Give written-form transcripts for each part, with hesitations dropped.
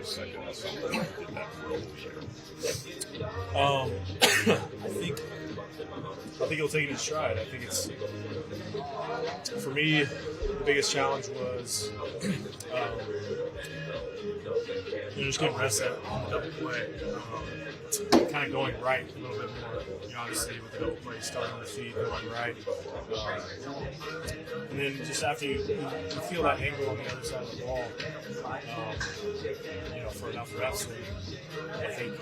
Second or something like did that for over I think he'll take it in stride. I think it's, for me, the biggest challenge was just getting rest at the double play. Kind of going right a little bit more. Obviously with the double play, starting on the feet, going right. And then just after you feel that angle on the other side of the ball, for enough reps, I think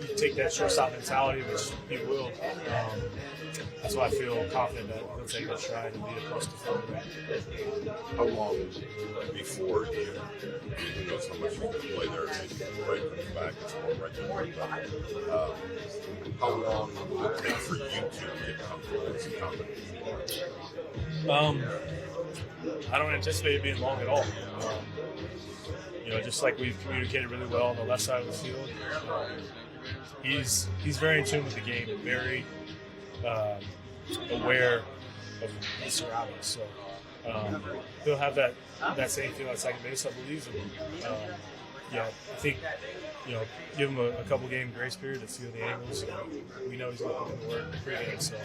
you take that shortstop mentality, which he will. That's why I feel confident that he'll take that stride and be a plus defender. How long before you who knows how much you can play there, maybe right coming back, it's more regular, but how long will it take for you to get comfortable as a combination? I don't anticipate it being long at all. Just like we've communicated really well on the left side of the field, he's very in tune with the game and very aware of his surroundings. So he'll have that same feel at second base, I believe. And, I think give him a couple game grace period to feel the angles. We know he's going to put in the work pregame. So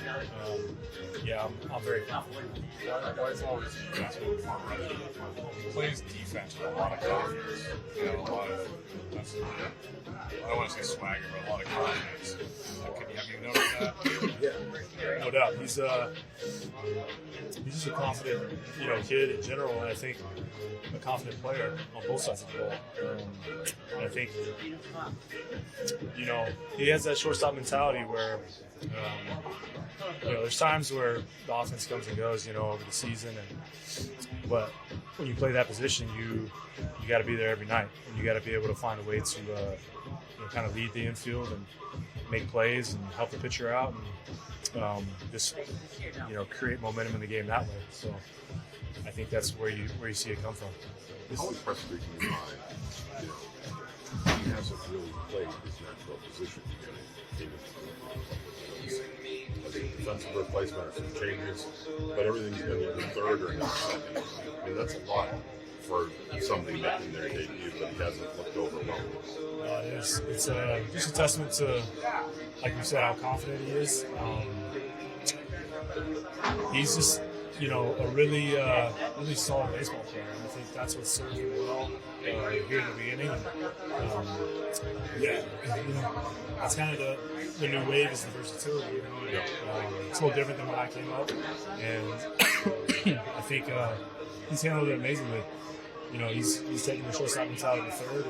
I'm very confident. Why is always plays defense with a lot of confidence. A lot of, I don't want to say swagger, but a lot of confidence. Have you noticed that? Yeah, no doubt. He's just a confident, kid in general, and I think a confident player on both sides of the ball. And I think, he has that shortstop mentality where, there's times where the offense comes and goes, over the season, but when you play that position, you got to be there every night, and you got to be able to find a way to kind of lead the infield and make plays and help the pitcher out, and just create momentum in the game that way. So I think that's where you see it come from. How impressed are you by, he hasn't really played his natural position yet. As a defensive replacement or some changes, but everything's been either third or not second. I mean, that's a lot for somebody making their debut, but he hasn't looked overwhelmed. It's just a testament to, like you said, how confident he is. He's just, a really solid baseball player. And I think that's what served him well here in the beginning. And, that's kind of the new wave is the versatility. It's a little different than when I came up, and I think he's handled it amazingly. He's taking the shortstop mentality to third,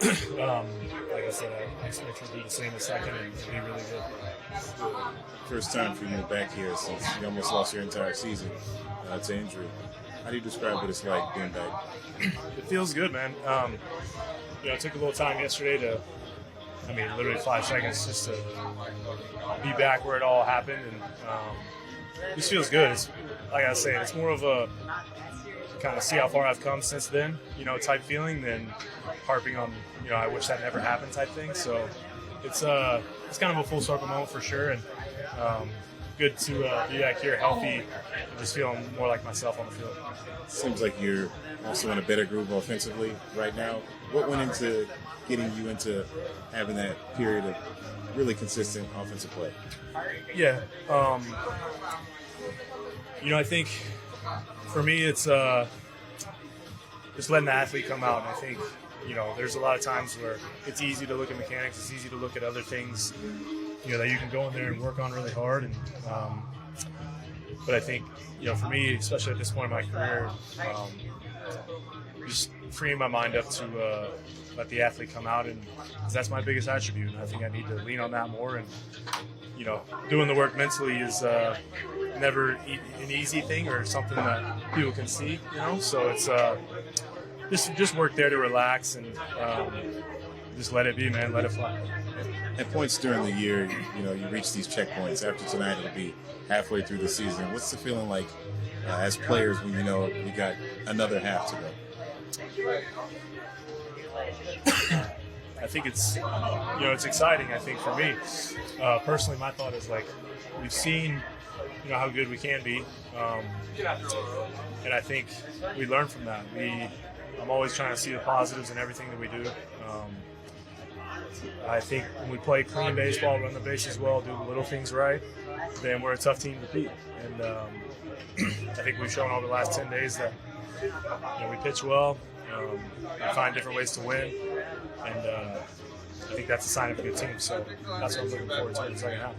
and like I said, I expect him to do the same at second and be really good. First time for you back here since you almost lost your entire season to injury. How do you describe what it's like being back? It feels good, man. It took a little time yesterday literally 5 seconds just to be back where it all happened, and this feels good. It's, like I was saying, it's more of a kind of see how far I've come since then, type feeling than harping on, I wish that never happened type thing. So it's kind of a full circle moment for sure, and good to be back here healthy and just feeling more like myself on the field. Seems like you're also in a better groove offensively right now. What went into getting you into having that period of really consistent offensive play? Yeah. I think for me it's just letting the athlete come out. And I think, there's a lot of times where it's easy to look at mechanics, it's easy to look at other things, that you can go in there and work on really hard. And but I think, for me, especially at this point in my career, just freeing my mind up to let the athlete come out, and 'cause that's my biggest attribute. And I think I need to lean on that more. And doing the work mentally is never an easy thing or something that people can see. So it's just work there to relax and just let it be, man. Let it fly. At points during the year, you reach these checkpoints. After tonight, it'll be halfway through the season. What's the feeling like as players when you got another half to go? I think it's it's exciting. I think for me personally, my thought is like we've seen how good we can be, and I think we learn from that. I'm always trying to see the positives in everything that we do. I think when we play clean baseball, run the bases well, do the little things right, then we're a tough team to beat. And I think we've shown over the last 10 days that we pitch well, we find different ways to win, and I think that's a sign of a good team. So that's what I'm looking forward to in the second half.